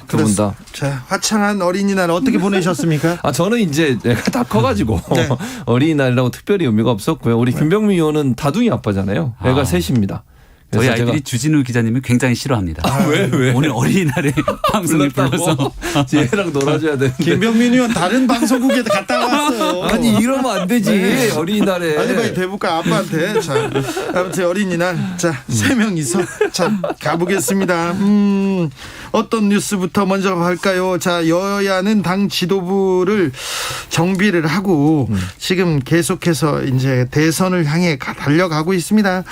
두 분 다. 자, 화창한 어린이날 어떻게 보내셨습니까? 저는 이제 애가 다 커가지고 네. 어린이날이라고 특별히 의미가 없었고요. 우리 김병민 의원은 다둥이 아빠잖아요. 애가 셋입니다. 저희 그래서 아이들이 주진우 기자님을 굉장히 싫어합니다. 왜? 오늘 어린이날에 방송에 불러서 얘랑 놀아줘야 되는데. 김병민 의원 다른 방송국에 갔다 왔어요. 아니 이러면 안 되지. 네. 어린이날에. 빨리 빨리 대볼까 아빠한테. 자, 아무튼 어린이날. 자, 세 명이서 자 가보겠습니다. 어떤 뉴스부터 먼저 할까요? 자, 여야는 당 지도부를 정비를 하고 지금 계속해서 이제 대선을 향해 달려가고 있습니다.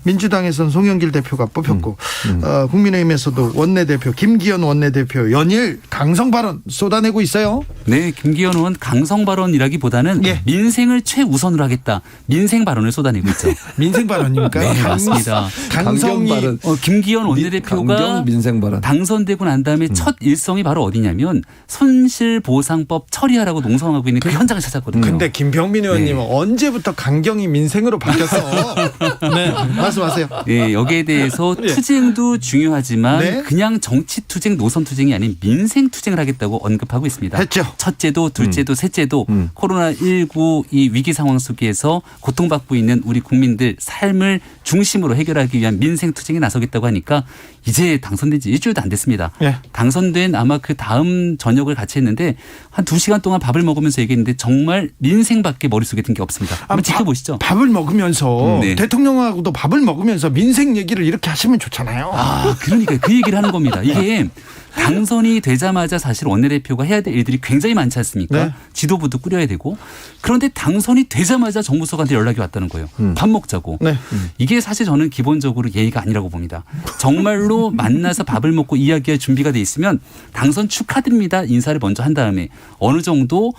민주당에서는 송영길 대표가 뽑혔고 국민의힘에서도 원내대표 김기현 원내대표 연일 강성 발언 쏟아내고 있어요. 네, 김기현 의원 강성 발언이라기보다는 예. 민생을 최우선으로 하겠다. 민생 발언을 쏟아내고 있죠. 민생 발언입니까? 네, 맞습니다. 강성이 발언. 김기현 원내대표가 강경 민생 발언. 당선되고 난 다음에 첫 일성이 바로 어디냐면 손실보상법 처리하라고 농성하고 있는 그 현장을 찾았거든요. 근데 김병민 의원님은 언제부터 강경이 민생으로 바뀌었어? 네, 말씀하세요. 네, 여기에 대해서 투쟁도 중요하지만 네. 그냥 정치 투쟁, 노선 투쟁이 아닌 민생 투쟁을 하겠다고 언급하고 있습니다. 했죠. 첫째도, 둘째도, 셋째도 코로나19 이 위기 상황 속에서 고통받고 있는 우리 국민들 삶을 중심으로 해결하기 위한 민생 투쟁에 나서겠다고 하니까 이제 당선된 지 일주일도 안 됐습니다. 예. 당선된 아마 그 다음 저녁을 같이 했는데 한 2시간 동안 밥을 먹으면서 얘기했는데 정말 민생밖에 머릿속에 든 게 없습니다. 한번 지켜보시죠. 밥을 먹으면서 네. 대통령하고도 밥을 먹으면서 민생 얘기를 이렇게 하시면 좋잖아요. 그러니까 그 얘기를 하는 겁니다. 이게 당선이 되자마자 사실 원내대표가 해야 될 일들이 굉장히 많지 않습니까? 네. 지도부도 꾸려야 되고 그런데 당선이 되자마자 정무수석한테 연락이 왔다는 거예요. 밥 먹자고. 네. 이게 사실 저는 기본적으로 예의가 아니라고 봅니다. 정말로 만나서 밥을 먹고 이야기할 준비가 돼 있으면 당선 축하드립니다. 인사를 먼저 한 다음에 어느 정도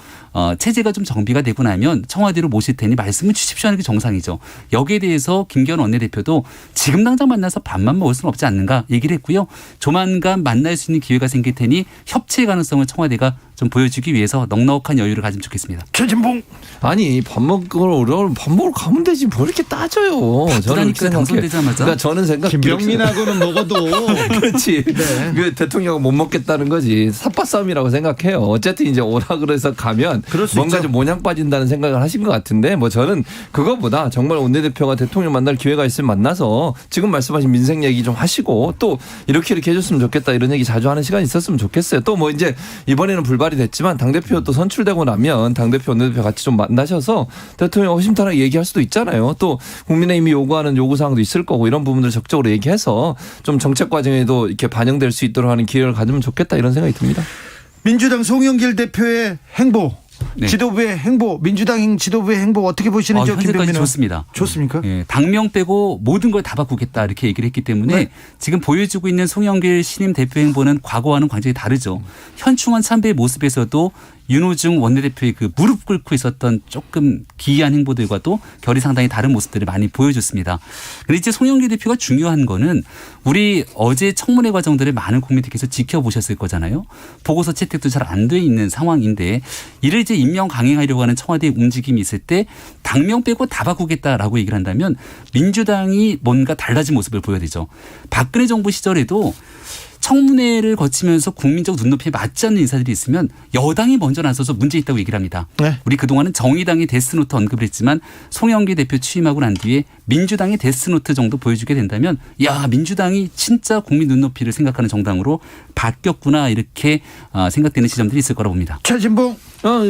체제가 좀 정비가 되고 나면 청와대로 모실 테니 말씀을 주십시오 하는 게 정상이죠. 여기에 대해서 김기현 원내대표도 지금 당장 만나서 밥만 먹을 수는 없지 않는가 얘기를 했고요. 조만간 만날 수 있는 기회가 생길 테니 협치의 가능성을 청와대가 좀 보여주기 위해서 넉넉한 여유를 가지면 좋겠습니다. 최진봉. 아니 밥 먹으러 가면 되지 뭐 이렇게 따져요. 바쁘다니까 당선되자마자. 그러니까 저는 생각 김병민하고는 먹어도 그렇지. 네. 그 대통령은 못 먹겠다는 거지. 삿바 싸움이라고 생각해요. 어쨌든 이제 오라 그래서 가면 그럴 수 뭔가 있죠. 좀 모양 빠진다는 생각을 하신 것 같은데 저는 그거보다 정말 원내대표가 대통령 만날 기회가 있으면 만나서 지금 말씀하신 민생 얘기 좀 하시고 또 이렇게 해줬으면 좋겠다 이런 얘기 자주 하는 시간이 있었으면 좋겠어요. 또 이제 이번에는 불발이 됐지만 당대표 또 선출되고 나면 당대표 원내대표 같이 좀 만나셔서 대통령 허심탄회하게 얘기할 수도 있잖아요. 또 국민의힘이 요구하는 요구사항도 있을 거고 이런 부분들을 적극적으로 얘기해서 좀 정책 과정에도 이렇게 반영될 수 있도록 하는 기회를 가지면 좋겠다 이런 생각이 듭니다. 민주당 송영길 대표의 행보, 네. 지도부의 행보, 민주당 지도부의 행보 어떻게 보시는지요? 현재까지 김병민 의원? 좋습니다. 좋습니까? 예, 당명 빼고 모든 걸 다 바꾸겠다 이렇게 얘기를 했기 때문에 네. 지금 보여주고 있는 송영길 신임 대표 행보는 과거와는 완전히 다르죠. 현충원 참배의 모습에서도 윤호중 원내대표의 그 무릎 꿇고 있었던 조금 기이한 행보들과도 결이 상당히 다른 모습들을 많이 보여줬습니다. 그런데 이제 송영길 대표가 중요한 거는 우리 어제 청문회 과정들을 많은 국민들께서 지켜보셨을 거잖아요. 보고서 채택도 잘 안 돼 있는 상황인데 이를 이제 임명 강행하려고 하는 청와대의 움직임이 있을 때 당명 빼고 다 바꾸겠다라고 얘기를 한다면 민주당이 뭔가 달라진 모습을 보여야 되죠. 박근혜 정부 시절에도 청문회를 거치면서 국민적 눈높이에 맞지 않는 인사들이 있으면 여당이 먼저 나서서 문제 있다고 얘기를 합니다. 네. 우리 그동안은 정의당이 데스노트 언급을 했지만 송영길 대표 취임하고 난 뒤에 민주당이 데스노트 정도 보여주게 된다면 야 민주당이 진짜 국민 눈높이를 생각하는 정당으로 바뀌었구나 이렇게 생각되는 지점들이 있을 거라고 봅니다. 최진봉.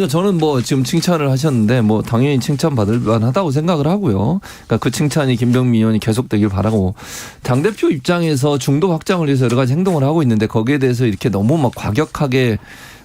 저는 지금 칭찬을 하셨는데 당연히 칭찬받을 만하다고 생각을 하고요. 그러니까 그 칭찬이 김병민 의원이 계속되길 바라고 당대표 입장에서 중도 확장을 위해서 여러 가지 행동을 하고 있는데 거기에 대해서 이렇게 너무 과격하게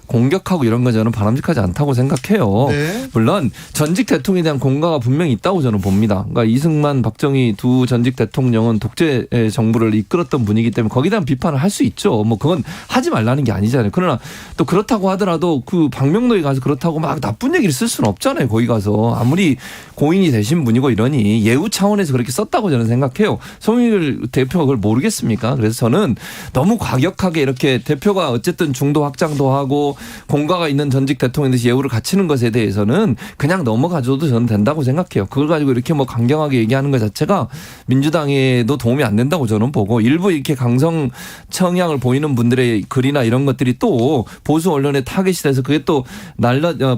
공격하고 이런 건 저는 바람직하지 않다고 생각해요. 네. 물론 전직 대통령에 대한 공과가 분명히 있다고 저는 봅니다. 그러니까 이승만, 박정희 두 전직 대통령은 독재 정부를 이끌었던 분이기 때문에 거기에 대한 비판을 할 수 있죠. 그건 하지 말라는 게 아니잖아요. 그러나 또 그렇다고 하더라도 그 박명록에 가서 그렇다고 막 나쁜 얘기를 쓸 수는 없잖아요. 거기 가서 아무리 고인이 되신 분이고 이러니 예우 차원에서 그렇게 썼다고 저는 생각해요. 송영길 대표가 그걸 모르겠습니까? 그래서 저는 너무 과격하게 이렇게 대표가 어쨌든 중도 확장도 하고 공과가 있는 전직 대통령에서 예우를 갖추는 것에 대해서는 그냥 넘어가줘도 저는 된다고 생각해요. 그걸 가지고 이렇게 뭐 강경하게 얘기하는 것 자체가 민주당에도 도움이 안 된다고 저는 보고 일부 이렇게 강성 성향을 보이는 분들의 글이나 이런 것들이 또 보수 언론에 타겟이 돼서 그게 또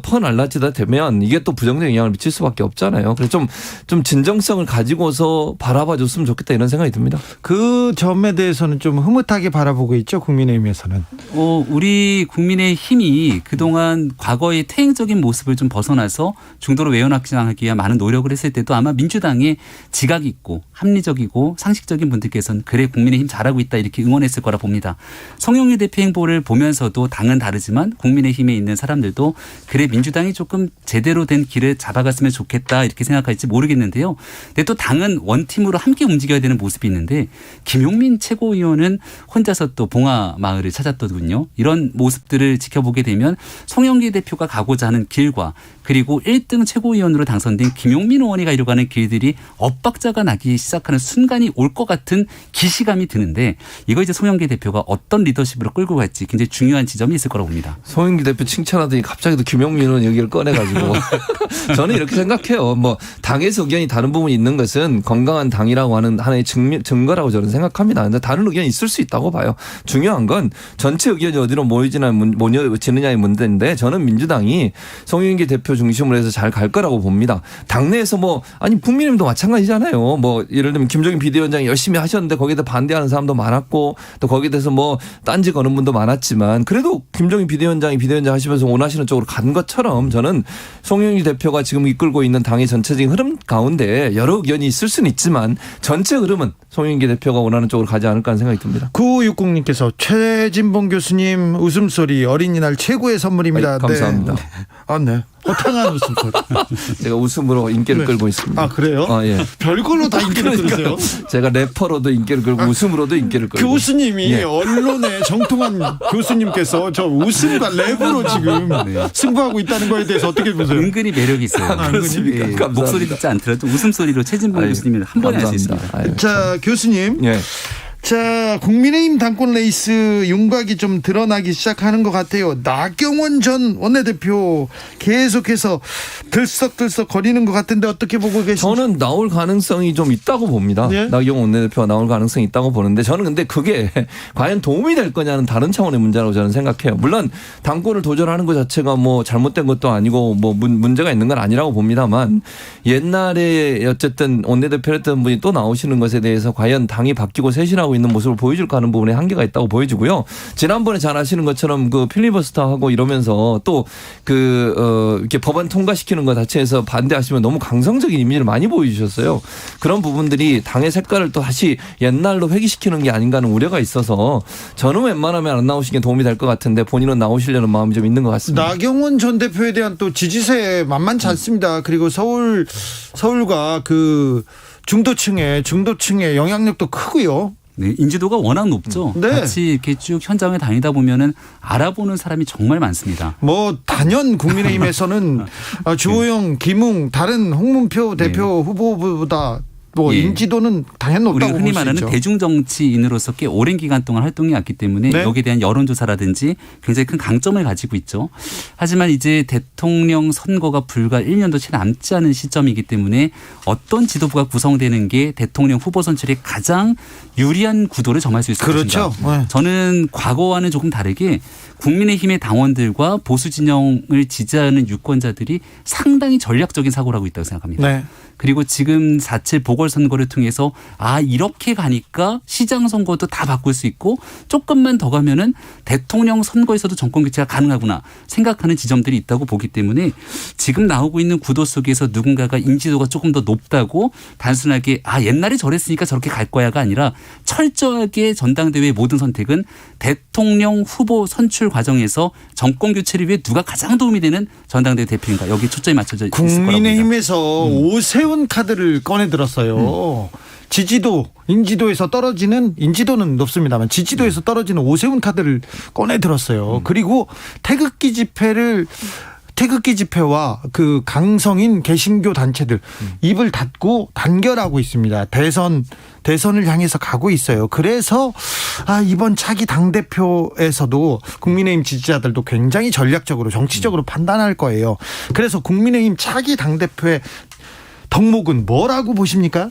퍼날라지다 되면 이게 또 부정적인 영향을 미칠 수밖에 없잖아요. 그래서 좀 진정성을 가지고서 바라봐 줬으면 좋겠다 이런 생각이 듭니다. 그 점에 대해서는 좀 흐뭇하게 바라보고 있죠. 국민의힘에서는. 우리 국민의힘이 그동안 과거의 퇴행적인 모습을 좀 벗어나서 중도로 외연확장하기 위한 많은 노력을 했을 때도 아마 민주당에 지각 있고 합리적이고 상식적인 분들께서는 그래 국민의힘 잘하고 있다 이렇게 응원했을 거라 봅니다. 송영길 대표 행보를 보면서도 당은 다르지만 국민의힘에 있는 사람들도 그래 민주당이 조금 제대로 된 길을 잡아갔으면 좋겠다 이렇게 생각할지 모르겠는데요. 근데 또 당은 원팀으로 함께 움직여야 되는 모습이 있는데 김용민 최고위원은 혼자서 또 봉화마을을 찾았더군요. 이런 모습들을 지켜보게 되면 송영길 대표가 가고자 하는 길과 그리고 1등 최고위원으로 당선된 김용민 의원이 가려고 하는 길들이 엇박자가 나기 시작하는 순간이 올 것 같은 기시감이 드는데 이거 이제 송영길 대표가 어떤 리더십으로 끌고 갈지 굉장히 중요한 지점이 있을 거라고 봅니다. 송영길 대표 칭찬하더니 갑자기 또 김용민 의원 얘기를 꺼내가지고 저는 이렇게 생각해요. 뭐 당에서 의견이 다른 부분이 있는 것은 건강한 당이라고 하는 하나의 증거라고 저는 생각합니다. 그런데 다른 의견이 있을 수 있다고 봐요. 중요한 건 전체 의견이 어디로 모여지느냐의 문제인데 저는 민주당이 송영길 대표 중심으로 해서 잘 갈 거라고 봅니다. 당내에서 국민의힘도 마찬가지잖아요. 뭐 예를 들면 김종인 비대위원장이 열심히 하셨는데 거기에 대해 반대하는 사람도 많았고 또 거기에 대해서 뭐 딴지 거는 분도 많았지만 그래도 김종인 비대위원장 하시면서 원하시는 쪽으로 간 것처럼 저는 송영길 대표가 지금 이끌고 있는 당의 전체적인 흐름 가운데 여러 의견이 있을 수는 있지만 전체 흐름은 송영길 대표가 원하는 쪽으로 가지 않을까 하는 생각이 듭니다. 9560님께서 최진봉 교수님 웃음소리 어린이날 최고의 선물입니다. 감사합니다. 네. 아, 네. 호탕한 웃음소리. 제가 웃음으로 인기를 끌고 있습니다. 아, 그래요? 예. 별걸로 다 인기를 끌으세요? 제가 래퍼로도 인기를 끌고 웃음으로도 인기를 끌고. 교수님이 언론에 정통한 교수님께서 저 웃음과 랩으로 지금 승부하고 있다는 거에 대해서 어떻게 보세요? 은근히 매력이 있어요. 그렇습니까? 목소리 듣지 않더라도 웃음소리로 최진봉 교수님을 한 번에 할 수 있습니다. 자, 교수님. 예. 자, 국민의힘 당권 레이스 윤곽이 좀 드러나기 시작하는 것 같아요. 나경원 전 원내대표 계속해서 들썩들썩 거리는 것 같은데 어떻게 보고 계신지? 저는 나올 가능성이 좀 있다고 봅니다. 예? 나경원 원내대표가 나올 가능성이 있다고 보는데 저는 근데 그게 과연 도움이 될 거냐는 다른 차원의 문제라고 저는 생각해요. 물론 당권을 도전하는 것 자체가 뭐 잘못된 것도 아니고 뭐 문제가 있는 건 아니라고 봅니다만 옛날에 어쨌든 원내대표였던 분이 또 나오시는 것에 대해서 과연 당이 바뀌고 쇄신하고 있는 모습을 보여줄까 하는 부분에 한계가 있다고 보여지고요. 지난번에 잘 아시는 것처럼 그 필리버스터 하고 이러면서 또 이렇게 법안 통과시키는 것 자체에서 반대하시면 너무 강성적인 이미지를 많이 보여주셨어요. 그런 부분들이 당의 색깔을 또 다시 옛날로 회귀시키는 게 아닌가 하는 우려가 있어서 저는 웬만하면 안 나오시는 게 도움이 될 것 같은데 본인은 나오시려는 마음이 좀 있는 것 같습니다. 나경원 전 대표에 대한 또 지지세 만만치 않습니다. 그리고 서울과 그 중도층의 영향력도 크고요. 네, 인지도가 워낙 높죠. 네. 같이 이렇게 쭉 현장에 다니다 보면은 알아보는 사람이 정말 많습니다. 뭐 단연 국민의힘에서는 주호영, 김웅, 다른 홍문표 대표 후보보다 뭐 인지도는 당연 높다고 우리가 볼 흔히 수 말하는 있죠. 대중정치인으로서 꽤 오랜 기간 동안 활동해 왔기 때문에 네. 여기에 대한 여론조사라든지 굉장히 큰 강점을 가지고 있죠. 하지만 이제 대통령 선거가 불과 1년도 채 남지 않은 시점이기 때문에 어떤 지도부가 구성되는 게 대통령 후보 선출에 가장 유리한 구도를 점할 수 있을 그렇죠. 것인가. 네. 저는 과거와는 조금 다르게 국민의힘의 당원들과 보수 진영을 지지하는 유권자들이 상당히 전략적인 사고를 하고 있다고 생각합니다. 네. 그리고 지금 4.7 보궐선거를 통해서 이렇게 가니까 시장 선거도 다 바꿀 수 있고 조금만 더 가면은 대통령 선거에서도 정권 교체가 가능하구나 생각하는 지점들이 있다고 보기 때문에 지금 나오고 있는 구도 속에서 누군가가 인지도가 조금 더 높다고 단순하게 옛날에 저랬으니까 저렇게 갈 거야가 아니라 철저하게 전당대회의 모든 선택은 대통령 후보 선출 과정에서 정권 교체를 위해 누가 가장 도움이 되는 전당대회 대표인가 여기 초점이 맞춰져 있을 거라고 봅니다. 국민의힘에서 오세훈 카드를 꺼내 들었어요. 지지도, 인지도에서 떨어지는 인지도는 높습니다만 지지도에서 떨어지는 오세훈 카드를 꺼내 들었어요. 그리고 태극기 집회를 태극기 집회와 그 강성인 개신교 단체들 입을 닫고 단결하고 있습니다. 대선을 향해서 가고 있어요. 그래서 이번 차기 당대표에서도 국민의힘 지지자들도 굉장히 전략적으로 정치적으로 판단할 거예요. 그래서 국민의힘 차기 당대표의 덕목은 뭐라고 보십니까?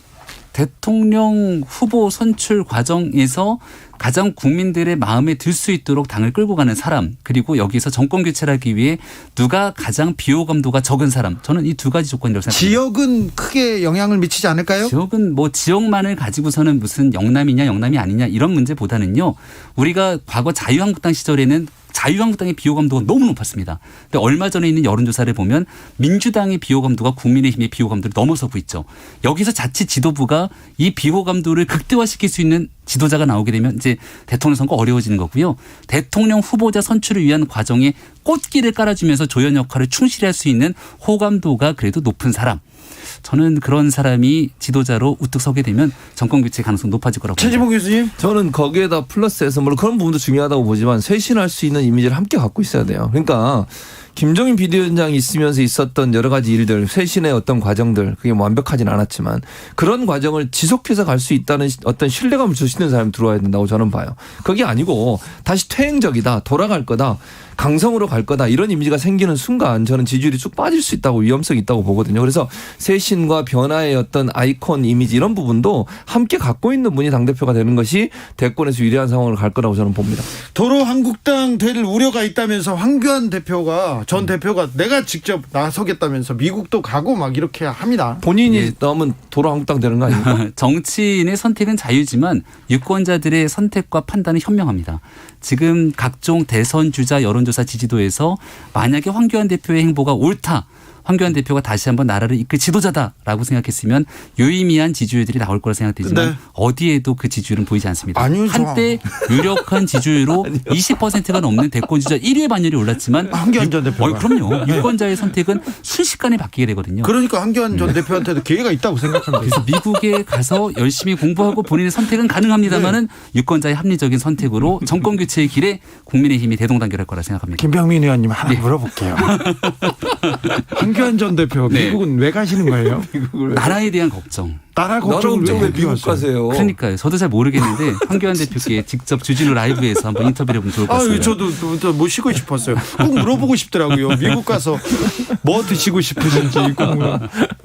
대통령 후보 선출 과정에서 가장 국민들의 마음에 들 수 있도록 당을 끌고 가는 사람, 그리고 여기서 정권 교체를 하기 위해 누가 가장 비호감도가 적은 사람, 저는 이 두 가지 조건이라고 생각합니다. 지역은 크게 영향을 미치지 않을까요? 지역은 뭐 지역만을 가지고서는 무슨 영남이냐 영남이 아니냐 이런 문제보다는요. 우리가 과거 자유한국당 시절에는 자유한국당의 비호감도가 너무 높았습니다. 근데 얼마 전에 있는 여론조사를 보면 민주당의 비호감도가 국민의힘의 비호감도를 넘어서고 있죠. 여기서 자칫 지도부가 이 비호감도를 극대화시킬 수 있는 지도자가 나오게 되면 이제 대통령 선거 어려워지는 거고요. 대통령 후보자 선출을 위한 과정에 꽃길을 깔아주면서 조연 역할을 충실히 할 수 있는 호감도가 그래도 높은 사람. 저는 그런 사람이 지도자로 우뚝 서게 되면 정권 교체 가능성 높아질 거라고 봅니다. 최지봉 교수님. 저는 거기에다 플러스해서 물론 그런 부분도 중요하다고 보지만 쇄신할 수 있는 이미지를 함께 갖고 있어야 돼요. 그러니까 김종인 비대위원장이 있으면서 있었던 여러 가지 일들, 쇄신의 어떤 과정들, 그게 뭐 완벽하진 않았지만 그런 과정을 지속해서 갈 수 있다는 어떤 신뢰감을 줄 수 있는 사람이 들어와야 된다고 저는 봐요. 그게 아니고 다시 퇴행적이다, 돌아갈 거다, 강성으로 갈 거다 이런 이미지가 생기는 순간 저는 지지율이 쭉 빠질 수 있다고, 위험성이 있다고 보거든요. 그래서 쇄신과 변화의 어떤 아이콘 이미지 이런 부분도 함께 갖고 있는 분이 당대표가 되는 것이 대권에서 유리한 상황을 갈 거라고 저는 봅니다. 도로 한국당 될 우려가 있다면서 황교안 대표가 전 대표가 내가 직접 나서겠다면서 미국도 가고 막 이렇게 합니다. 본인이 나오면 도로 한국당 되는 거 아닙니까? 정치인의 선택은 자유지만 유권자들의 선택과 판단은 현명합니다. 지금 각종 대선 주자 여론조사 지지도에서 만약에 황교안 대표의 행보가 옳다, 황교안 대표가 다시 한번 나라를 이끌 지도자다라고 생각했으면 유의미한 지지율들이 나올 거라 생각되지만 네. 어디에도 그 지지율은 보이지 않습니다. 아니요, 한때 유력한 지지율로 20%가 넘는 대권 주자 1위의 반열이 올랐지만 황교안 전 대표가. 그럼요. 유권자의 선택은 순식간에 바뀌게 되거든요. 그러니까 황교안 전 대표한테도 기회가 있다고 생각합니다. 그래서 미국에 가서 열심히 공부하고 본인의 선택은 가능합니다마는 유권자의 합리적인 선택으로 정권 교체의 길에 국민의힘이 대동단결할 거라 생각합니다. 김병민 의원님 하나 물어볼게요. 황교안 전 대표 미국은 왜 가시는 거예요? 나라에 대한 걱정. 나라 나라 걱정을 걱정 왜 미국 가세요? 가세요? 그러니까요. 저도 잘 모르겠는데 황교안 대표께 직접 주진우 라이브에서 한번 인터뷰를 해보면 좋을 것 같습니다. 저도 모시고 싶었어요. 꼭 물어보고 싶더라고요. 미국 가서 뭐 드시고 싶으신지,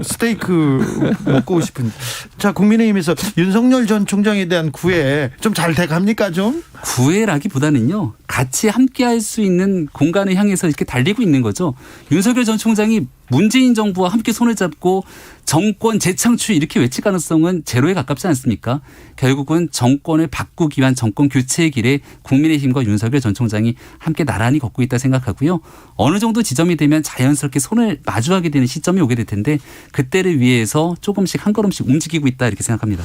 스테이크 먹고 싶은지. 자, 국민의힘에서 윤석열 전 총장에 대한 구애 좀 잘 돼갑니까 좀? 구애라기보다는요. 같이 함께할 수 있는 공간을 향해서 이렇게 달리고 있는 거죠. 윤석열 전 총장이 문재인 정부와 함께 손을 잡고 정권 재창출 이렇게 외칠 가능성은 제로에 가깝지 않습니까? 결국은 정권을 바꾸기 위한 정권 교체의 길에 국민의힘과 윤석열 전 총장이 함께 나란히 걷고 있다 생각하고요. 어느 정도 지점이 되면 자연스럽게 손을 마주하게 되는 시점이 오게 될 텐데 그때를 위해서 조금씩 한 걸음씩 움직이고 있다 이렇게 생각합니다.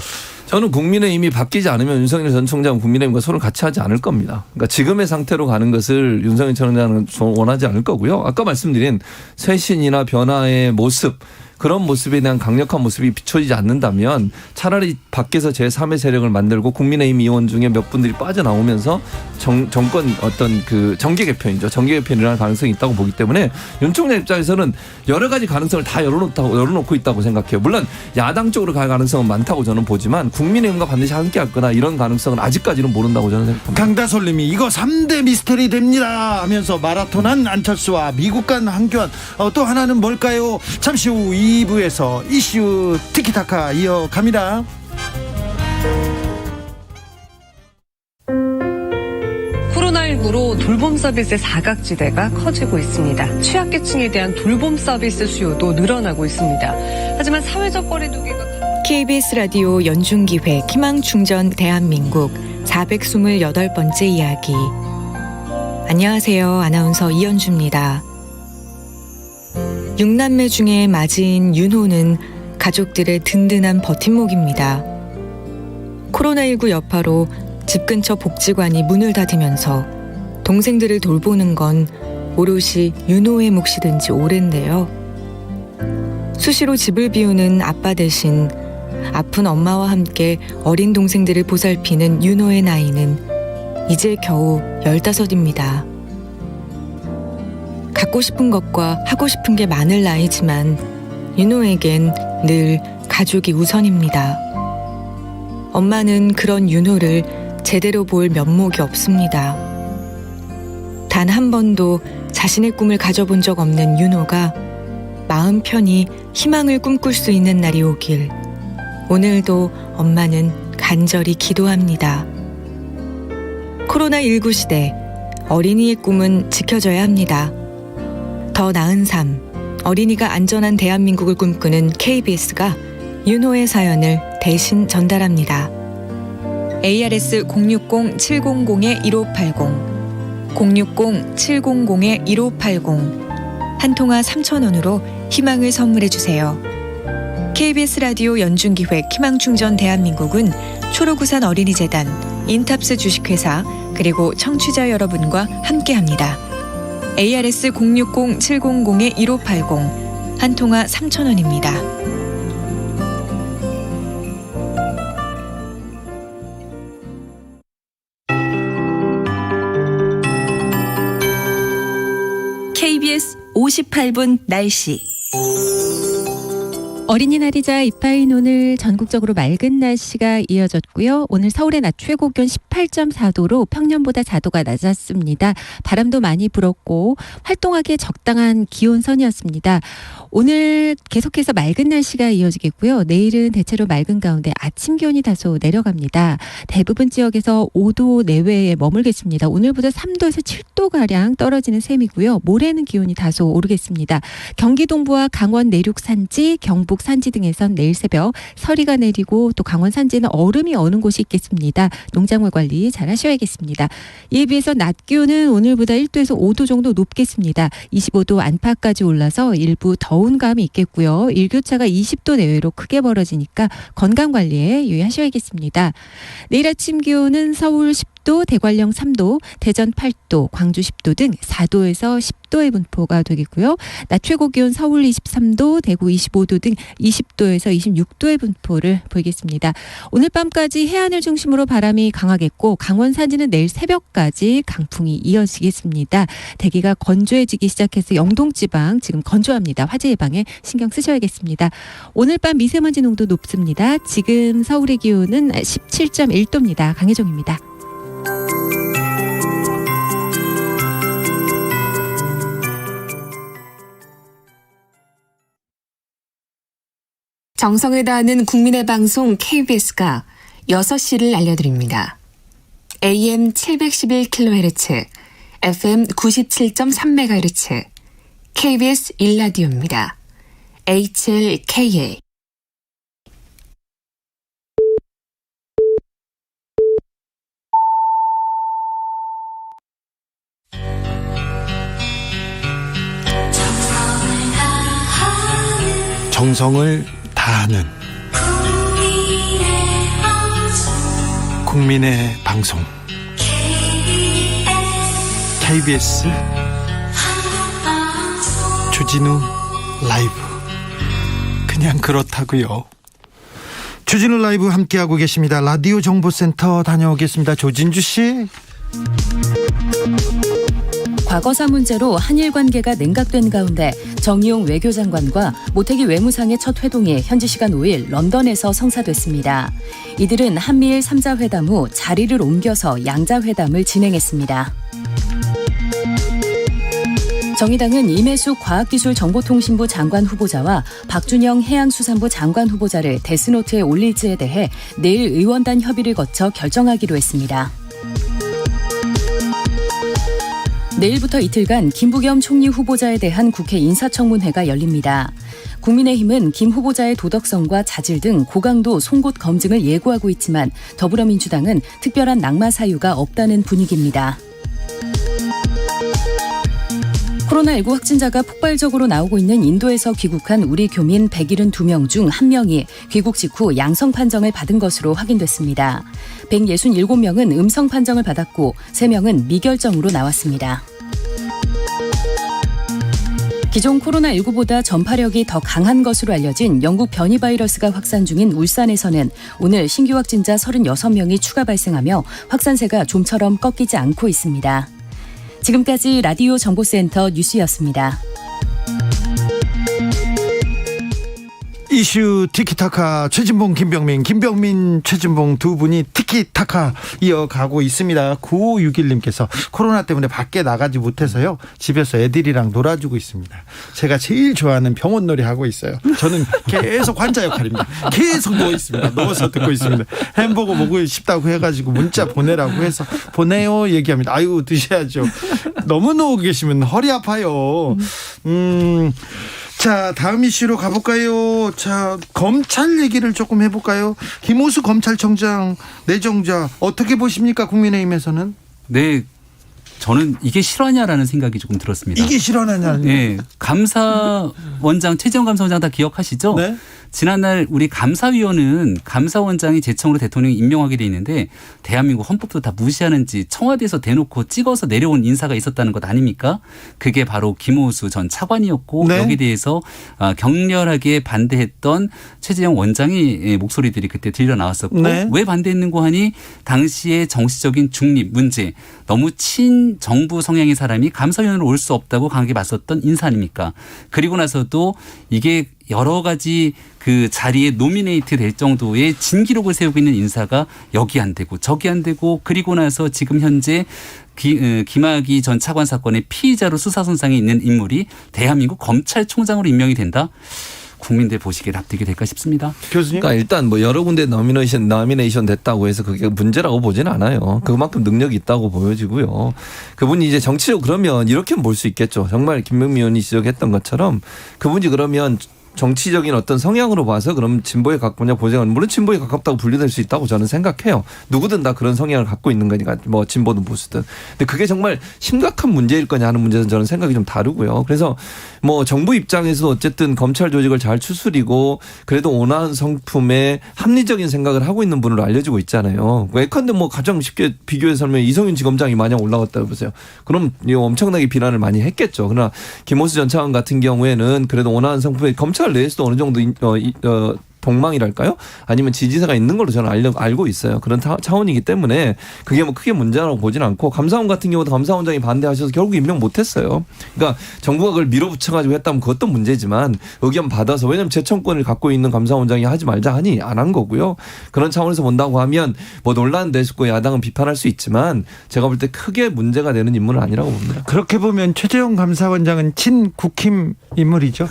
저는 국민의힘이 바뀌지 않으면 윤석열 전 총장은 국민의힘과 손을 같이 하지 않을 겁니다. 그러니까 지금의 상태로 가는 것을 윤석열 전 총장은 원하지 않을 거고요. 아까 말씀드린 쇄신이나 변화의 모습, 그런 모습에 대한 강력한 모습이 비춰지지 않는다면 차라리 밖에서 제3의 세력을 만들고 국민의힘 의원 중에 몇 분들이 빠져나오면서 정권 어떤 그 정계 개편이죠. 정계 개편이 일어날 가능성이 있다고 보기 때문에 윤 총장 입장에서는 여러 가지 가능성을 다 열어놓고 있다고 생각해요. 물론 야당 쪽으로 갈 가능성은 많다고 저는 보지만 국민의힘과 반드시 함께 할 거나 이런 가능성은 아직까지는 모른다고 저는 생각합니다. 강다솔님이 이거 3대 미스터리 됩니다 하면서 마라톤한 안철수와 미국 간 황교안, 또 하나는 뭘까요? 잠시 후 2부에서 이슈 티키타카 이어갑니다. 코로나19로 돌봄 서비스의 사각지대가 커지고 있습니다. 취약계층에 대한 돌봄 서비스 수요도 늘어나고 있습니다. 하지만 사회적 거리두기가 KBS 라디오 연중기획 희망충전 대한민국 428번째 이야기. 안녕하세요. 아나운서 이연주입니다. 6남매 중에 맞이인 윤호는 가족들의 든든한 버팀목입니다. 코로나19 여파로 집 근처 복지관이 문을 닫으면서 동생들을 돌보는 건 오롯이 윤호의 몫이든 지 오랜데요. 수시로 집을 비우는 아빠 대신 아픈 엄마와 함께 어린 동생들을 보살피는 윤호의 나이는 이제 겨우 15입니다. 갖고 싶은 것과 하고 싶은 게 많을 나이지만 윤호에겐 늘 가족이 우선입니다. 엄마는 그런 윤호를 제대로 볼 면목이 없습니다. 단 한 번도 자신의 꿈을 가져본 적 없는 윤호가 마음 편히 희망을 꿈꿀 수 있는 날이 오길 오늘도 엄마는 간절히 기도합니다. 코로나19 시대 어린이의 꿈은 지켜져야 합니다. 더 나은 삶, 어린이가 안전한 대한민국을 꿈꾸는 KBS가 윤호의 사연을 대신 전달합니다. ARS 060-700-1580 060-700-1580 한 통화 3,000원으로 희망을 선물해 주세요. KBS 라디오 연중기획 희망충전 대한민국은 초록우산 어린이재단, 인탑스 주식회사 그리고 청취자 여러분과 함께합니다. ARS 060-700-1580 한 통화 3,000원입니다. KBS 58분 날씨. 어린이날이자 이파인 오늘 전국적으로 맑은 날씨가 이어졌고요. 오늘 서울의 낮 최고 기온 18.4도로 평년보다 4도가 낮았습니다. 바람도 많이 불었고 활동하기에 적당한 기온선이었습니다. 오늘 계속해서 맑은 날씨가 이어지겠고요. 내일은 대체로 맑은 가운데 아침 기온이 다소 내려갑니다. 대부분 지역에서 5도 내외에 머물겠습니다. 오늘보다 3도에서 7도가량 떨어지는 셈이고요. 모레는 기온이 다소 오르겠습니다. 경기 동부와 강원 내륙 산지, 경북 산지 등에선 내일 새벽 서리가 내리고 또 강원 산지는 얼음이 어는 곳이 있겠습니다. 농작물 관리 잘 하셔야겠습니다. 이에 비해서 낮 기온은 오늘보다 1도에서 5도 정도 높겠습니다. 25도 안팎까지 올라서 일부 더운 감이 있겠고요. 일교차가 20도 내외로 크게 벌어지니까 건강 관리에 유의하셔야겠습니다. 내일 아침 기온은 서울 10도, 대관령 3도, 대전 8도, 광주 10도 등 4도에서 10도의 분포가 되겠고요. 낮 최고 기온 서울 23도, 대구 25도 등 20도에서 26도의 분포를 보이겠습니다. 오늘 밤까지 해안을 중심으로 바람이 강하겠고 강원 산지는 내일 새벽까지 강풍이 이어지겠습니다. 대기가 건조해지기 시작해서 영동지방 지금 건조합니다. 화재 예방에 신경 쓰셔야겠습니다. 오늘 밤 미세먼지 농도 높습니다. 지금 서울의 기온은 17.1도입니다. 강혜종입니다. 정성을 다하는 국민의 방송 KBS가 6시를 알려드립니다. AM 711kHz, FM 97.3MHz, KBS 1라디오입니다. HLKA. 정성을 다하는 국민의 방송 KBS 주진우 라이브. 그냥 그렇다고요. 주진우 라이브 함께하고 계십니다. 라디오 정보센터 다녀오겠습니다. 조진주 씨. 과거사 문제로 한일 관계가 냉각된 가운데 정의용 외교장관과 모태기 외무상의 첫 회동이 현지 시간 5일 런던에서 성사됐습니다. 이들은 한미일 3자 회담 후 자리를 옮겨서 양자 회담을 진행했습니다. 정의당은 임혜숙 과학기술정보통신부 장관 후보자와 박준영 해양수산부 장관 후보자를 데스노트에 올릴지에 대해 내일 의원단 협의를 거쳐 결정하기로 했습니다. 내일부터 이틀간 김부겸 총리 후보자에 대한 국회 인사청문회가 열립니다. 국민의힘은 김 후보자의 도덕성과 자질 등 고강도 송곳 검증을 예고하고 있지만 더불어민주당은 특별한 낙마 사유가 없다는 분위기입니다. 코로나19 확진자가 폭발적으로 나오고 있는 인도에서 귀국한 우리 교민 172명 중 1명이 귀국 직후 양성 판정을 받은 것으로 확인됐습니다. 167명은 음성 판정을 받았고 3명은 미결정으로 나왔습니다. 기존 코로나19보다 전파력이 더 강한 것으로 알려진 영국 변이 바이러스가 확산 중인 울산에서는 오늘 신규 확진자 36명이 추가 발생하며 확산세가 좀처럼 꺾이지 않고 있습니다. 지금까지 라디오 정보센터 뉴스였습니다. 이슈 티키타카 최진봉 김병민 최진봉 두 분이 티키타카 이어가고 있습니다. 9561님께서 코로나 때문에 밖에 나가지 못해서요 집에서 애들이랑 놀아주고 있습니다. 제가 제일 좋아하는 병원놀이 하고 있어요. 저는 계속 환자 역할입니다. 계속 누워 있습니다. 누워서 듣고 있습니다. 햄버거 먹고 싶다고 해가지고 문자 보내라고 해서 보내요 얘기합니다. 아유 드셔야죠. 너무 누워 계시면 허리 아파요. 자, 다음 이슈로 가볼까요? 자, 검찰 얘기를 조금 해볼까요? 김호수 검찰청장 내정자 어떻게 보십니까? 국민의힘에서는? 네, 저는 이게 실화냐라는 생각이 조금 들었습니다. 이게 실화냐? 네, 감사원장 최재형 감사원장 다 기억하시죠? 네. 지난날 우리 감사위원은 감사원장이 제청으로 대통령이 임명하게 돼 있는데 대한민국 헌법도 다 무시하는지 청와대에서 대놓고 찍어서 내려온 인사가 있었다는 것 아닙니까? 그게 바로 김호수 전 차관이었고 네. 여기에 대해서 격렬하게 반대했던 최재형 원장의 목소리들이 그때 들려 나왔었고 네. 왜 반대했는고 하니 당시의 정치적인 중립 문제 너무 친정부 성향의 사람이 감사위원으로 올 수 없다고 강하게 맞섰던 인사 아닙니까? 그리고 나서도 이게 여러 가지 그 자리에 노미네이트 될 정도의 진기록을 세우고 있는 인사가 여기 안 되고 저기 안 되고 그리고 나서 지금 현재 김학의 전 차관 사건의 피의자로 수사 선상에 있는 인물이 대한민국 검찰총장으로 임명이 된다. 국민들 보시기에 납득이 될까 싶습니다. 교수님? 그러니까 일단 뭐 여러 군데 노미네이션 됐다고 해서 그게 문제라고 보진 않아요. 그만큼 능력이 있다고 보여지고요. 그분이 이제 정치적으로 그러면 이렇게 볼 수 있겠죠. 정말 김병민 의원이 지적했던 것처럼 그분이 그러면 정치적인 어떤 성향으로 봐서 그럼 진보에 가깝냐 보장은 물론 진보에 가깝다고 분류될 수 있다고 저는 생각해요. 누구든 다 그런 성향을 갖고 있는 거니까 뭐 진보든 보수든. 근데 그게 정말 심각한 문제일 거냐 하는 문제는 저는 생각이 좀 다르고요. 그래서 뭐 정부 입장에서 어쨌든 검찰 조직을 잘 추스리고 그래도 온화한 성품에 합리적인 생각을 하고 있는 분으로 알려지고 있잖아요. 예컨대 뭐 가장 쉽게 비교해서 하면 이성윤 지검장이 만약 올라갔다고 보세요. 그럼 엄청나게 비난을 많이 했겠죠. 그러나 김호수 전 차관 같은 경우에는 그래도 온화한 성품에 검찰 내에서도 어느 정도 동망이랄까요? 아니면 지지세가 있는 걸로 저는 알고 있어요. 그런 차원이기 때문에 그게 뭐 크게 문제라고 보진 않고 감사원 같은 경우도 감사원장이 반대하셔서 결국 임명 못했어요. 그러니까 정부가 그걸 밀어붙여가지고 했다면 그것도 문제지만 의견 받아서 왜냐하면 재청권을 갖고 있는 감사원장이 하지 말자 하니 안 한 거고요. 그런 차원에서 본다고 하면 뭐 논란 됐고 야당은 비판할 수 있지만 제가 볼 때 크게 문제가 되는 인물은 아니라고 봅니다. 그렇게 보면 최재형 감사원장은 친국힘 인물이죠.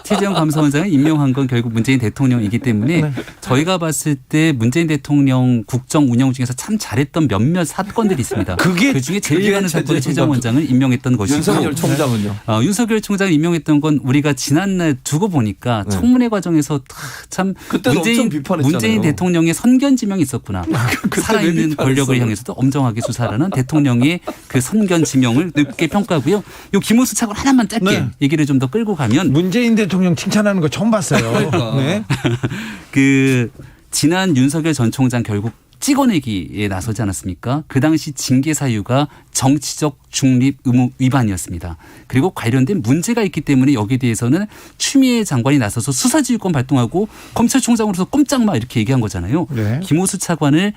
최재형 감사원장을 임명한 건 결국 문재인 대통령이기 때문에 네. 저희가 봤을 때 문재인 대통령 국정 운영 중에서 참 잘했던 몇몇 사건들이 있습니다. 그중에 제일 많은 사건이 최재형 원장을 임명했던 것이고 윤석열 총장은요? 윤석열 총장을 임명했던 건 우리가 지난날 두고 보니까 네. 청문회 과정에서 참 문재인 대통령의 선견 지명이 있었구나. 살아있는 권력을 향해서도 엄정하게 수사를 하는 대통령의 그 선견 지명을 높게 평가하고요. 이 김호수 차관 하나만 짧게 네. 얘기를 좀 더 끌고 가면 문재인 대통령 칭찬하는 거 처음 봤어요. 네. 그 지난 윤석열 전 총장 결국 찍어내기에 나서지 않았습니까? 그 당시 징계 사유가 정치적 중립 의무 위반이었습니다. 그리고 관련된 문제가 있기 때문에 여기에 대해서는 추미애 장관이 나서서 수사지휘권 발동하고 검찰총장으로서 꼼짝마 이렇게 얘기한 거잖아요. 네. 김호수 차관을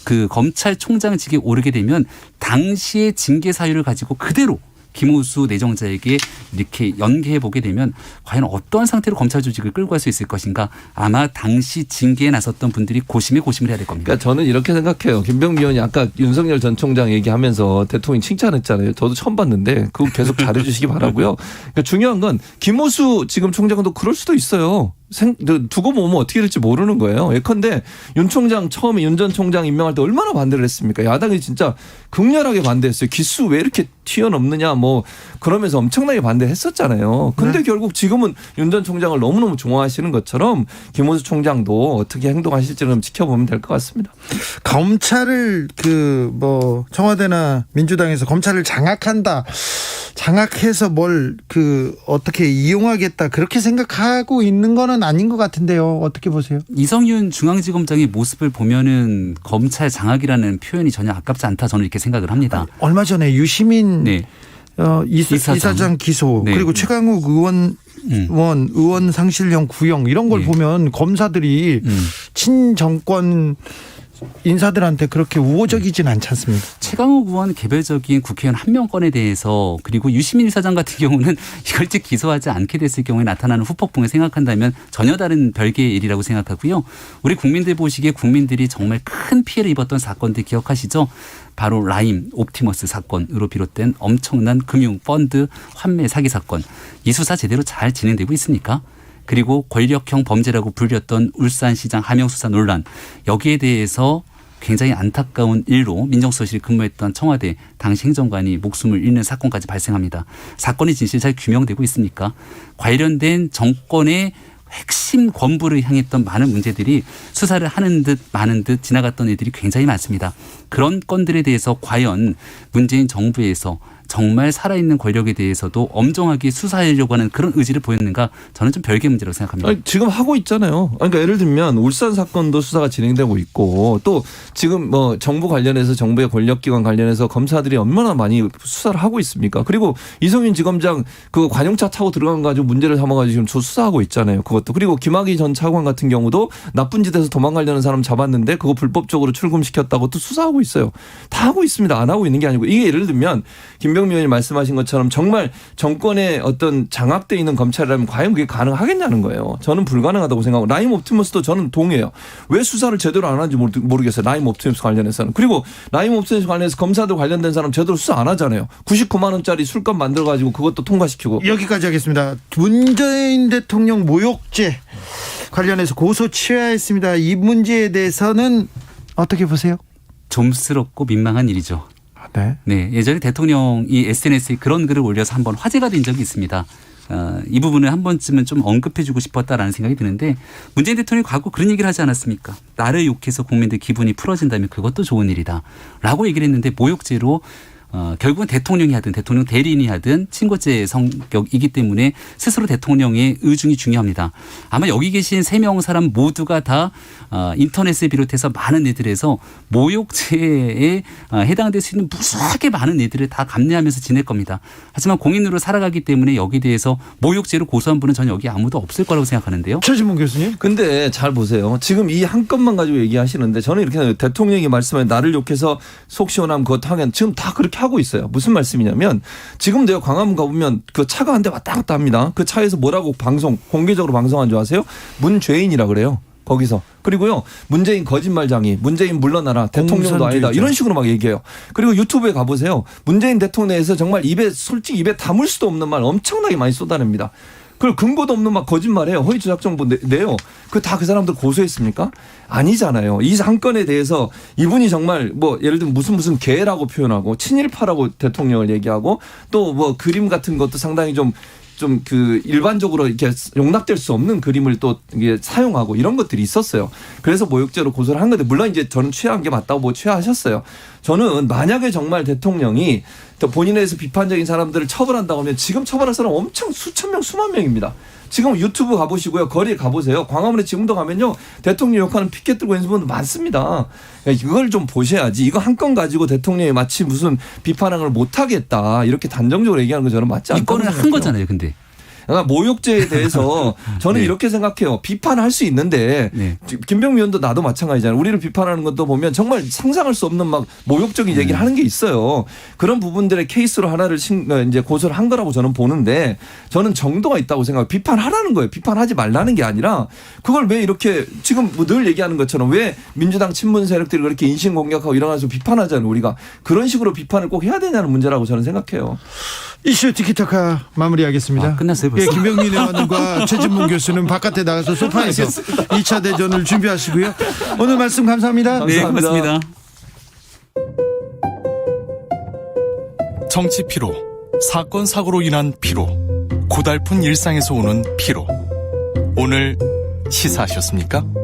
그 검찰총장직에 오르게 되면 당시의 징계 사유를 가지고 그대로 김호수 내정자에게 이렇게 연계해 보게 되면 과연 어떠한 상태로 검찰 조직을 끌고 갈 수 있을 것인가 아마 당시 징계에 나섰던 분들이 고심을 해야 될 겁니다. 그러니까 저는 이렇게 생각해요. 김병민 의원이 아까 윤석열 전 총장 얘기하면서 대통령 칭찬했잖아요. 저도 처음 봤는데 그거 계속 잘해 주시기 바라고요. 그러니까 중요한 건 김호수 지금 총장도 그럴 수도 있어요. 두고 보면 어떻게 될지 모르는 거예요. 예컨대 윤 총장 처음에 윤 전 총장 임명할 때 얼마나 반대를 했습니까? 야당이 진짜 극렬하게 반대했어요. 기수 왜 이렇게 튀어넘느냐 뭐 그러면서 엄청나게 반대했었잖아요. 근데 결국 지금은 윤 전 총장을 너무너무 좋아하시는 것처럼 김호수 총장도 어떻게 행동하실지는 지켜보면 될 것 같습니다. 검찰을 청와대나 민주당에서 검찰을 장악해서 뭘 어떻게 이용하겠다 그렇게 생각하고 있는 거는 아닌 것 같은데요. 어떻게 보세요? 이성윤 중앙지검장의 모습을 보면은 검찰 장악이라는 표현이 전혀 아깝지 않다 저는 이렇게 생각을 합니다. 얼마 전에 유시민 네. 이사장 기소 네. 그리고 최강욱 의원 상실형 구형 이런 걸 네. 보면 검사들이 친정권 인사들한테 그렇게 우호적이진 않지 않습니다. 최강욱 의원 개별적인 국회의원 한 명 건에 대해서 그리고 유시민 사장 같은 경우는 이걸 일찍 기소하지 않게 됐을 경우에 나타나는 후폭풍을 생각한다면 전혀 다른 별개의 일이라고 생각하고요. 우리 국민들 보시기에 국민들이 정말 큰 피해를 입었던 사건들 기억하시죠? 바로 라임, 옵티머스 사건으로 비롯된 엄청난 금융, 펀드, 환매 사기 사건. 이 수사 제대로 잘 진행되고 있습니까? 그리고 권력형 범죄라고 불렸던 울산시장 하명수사 논란. 여기에 대해서 굉장히 안타까운 일로 민정수석실에 근무했던 청와대 당시 행정관이 목숨을 잃는 사건까지 발생합니다. 사건의 진실이 잘 규명되고 있습니까? 관련된 정권의 핵심 권부를 향했던 많은 문제들이 수사를 하는 듯 마는 듯 지나갔던 애들이 굉장히 많습니다. 그런 건들에 대해서 과연 문재인 정부에서 정말 살아있는 권력에 대해서도 엄정하게 수사하려고 하는 그런 의지를 보였는가 저는 좀 별개 문제라고 생각합니다. 아니, 지금 하고 있잖아요. 그러니까 예를 들면 울산 사건도 수사가 진행되고 있고 또 지금 뭐 정부 관련해서 정부의 권력기관 관련해서 검사들이 얼마나 많이 수사를 하고 있습니까? 그리고 이성윤 지검장 그 관용차 타고 들어간 거 가지고 문제를 삼아가지고 지금 수사하고 있잖아요. 그것도. 그리고 김학의 전 차관 같은 경우도 나쁜 짓에서 도망가려는 사람 잡았는데 그거 불법적으로 출금시켰다고 또 수사하고 있어요. 다 하고 있습니다. 안 하고 있는 게 아니고 이게 예를 들면 김병민 의원이 말씀하신 것처럼 정말 정권에 어떤 장악돼 있는 검찰이라면 과연 그게 가능하겠냐는 거예요. 저는 불가능하다고 생각하고 라임 옵티머스도 저는 동의해요. 왜 수사를 제대로 안 하는지 모르겠어요. 라임 옵티머스 관련해서는. 그리고 라임 옵티머스 관련해서 검사들 관련된 사람 제대로 수사 안 하잖아요. 99만 원짜리 술값 만들어가지고 그것도 통과시키고. 여기까지 하겠습니다. 문재인 대통령 모욕죄 관련해서 고소 취하했습니다. 이 문제에 대해서는 어떻게 보세요? 좀스럽고 민망한 일이죠. 네. 네, 예전에 대통령이 SNS에 그런 글을 올려서 한번 화제가 된 적이 있습니다. 이 부분을 한 번쯤은 좀 언급해주고 싶었다라는 생각이 드는데 문재인 대통령이 과거 그런 얘기를 하지 않았습니까? 나를 욕해서 국민들 기분이 풀어진다면 그것도 좋은 일이다 라고 얘기를 했는데 모욕죄로 결국은 대통령이 하든 대통령 대리인이 하든 친고죄 성격이기 때문에 스스로 대통령의 의중이 중요합니다. 아마 여기 계신 3명 사람 모두가 다 인터넷을 비롯해서 많은 애들에서 모욕죄에 해당될 수 있는 무수하게 많은 애들을 다 감내하면서 지낼 겁니다. 하지만 공인으로 살아가기 때문에 여기에 대해서 모욕죄로 고소한 분은 전 여기 아무도 없을 거라고 생각하는데요. 최진봉 교수님. 근데 잘 보세요. 지금 이 한 건만 가지고 얘기하시는데 저는 이렇게 생각해요. 대통령이 말씀해 나를 욕해서 속 시원하면 그것 하면 지금 다 그렇게 하고 있어요. 무슨 말씀이냐면 지금 내가 광화문 가보면 그 차가 한 대 왔다 갔다 합니다. 그 차에서 뭐라고 공개적으로 방송한 줄 아세요? 문죄인이라 그래요. 거기서. 그리고요. 문재인 거짓말장이 문재인 물러나라 대통령도 아니다. 이런 식으로 막 얘기해요. 그리고 유튜브에 가보세요. 문재인 대통령에서 정말 솔직히 입에 담을 수도 없는 말 엄청나게 많이 쏟아냅니다. 그걸 근거도 없는 막 거짓말해요. 허위조작정보 내요. 그 사람들 고소했습니까? 아니잖아요. 이 한 건에 대해서 이분이 정말 뭐 예를 들면 무슨 개라고 표현하고 친일파라고 대통령을 얘기하고 또 뭐 그림 같은 것도 상당히 좀 그 일반적으로 이렇게 용납될 수 없는 그림을 또 이게 사용하고 이런 것들이 있었어요. 그래서 모욕죄로 고소를 한 건데 물론 이제 저는 취하한 게 맞다고 뭐 취하하셨어요. 저는 만약에 정말 대통령이 본인에 대해서 비판적인 사람들을 처벌한다고 하면 지금 처벌할 사람 엄청 수천 명 수만 명입니다. 지금 유튜브 가보시고요. 거리에 가보세요. 광화문에 지금도 가면요. 대통령 욕하는 피켓 들고 있는 분들 많습니다. 이걸 좀 보셔야지. 이거 한 건 가지고 대통령이 마치 무슨 비판을 못하겠다. 이렇게 단정적으로 얘기하는 건 저는 맞지 않다고 이거는 생각해요. 한 거잖아요. 근데. 그러니까 모욕죄에 대해서 저는 네. 이렇게 생각해요. 비판할 수 있는데 네. 김병민 의원도 나도 마찬가지잖아요. 우리를 비판하는 것도 보면 정말 상상할 수 없는 막 모욕적인 얘기를 하는 게 있어요. 그런 부분들의 케이스로 하나를 이제 고소를 한 거라고 저는 보는데 저는 정도가 있다고 생각해요. 비판하라는 거예요. 비판하지 말라는 게 아니라 그걸 왜 이렇게 지금 뭐 늘 얘기하는 것처럼 왜 민주당 친문 세력들이 그렇게 인신공격하고 일어나서 비판하잖아요. 우리가 그런 식으로 비판을 꼭 해야 되냐는 문제라고 저는 생각해요. 이슈 티키타카 마무리하겠습니다. 끝났어요 벌써. 예, 김병민 의원과 최진봉 교수는 바깥에 나가서 소파에서 2차 대전을 준비하시고요. 오늘 말씀 감사합니다. 네, 고맙습니다. 정치 피로, 사건 사고로 인한 피로, 고달픈 일상에서 오는 피로. 오늘 시사하셨습니까?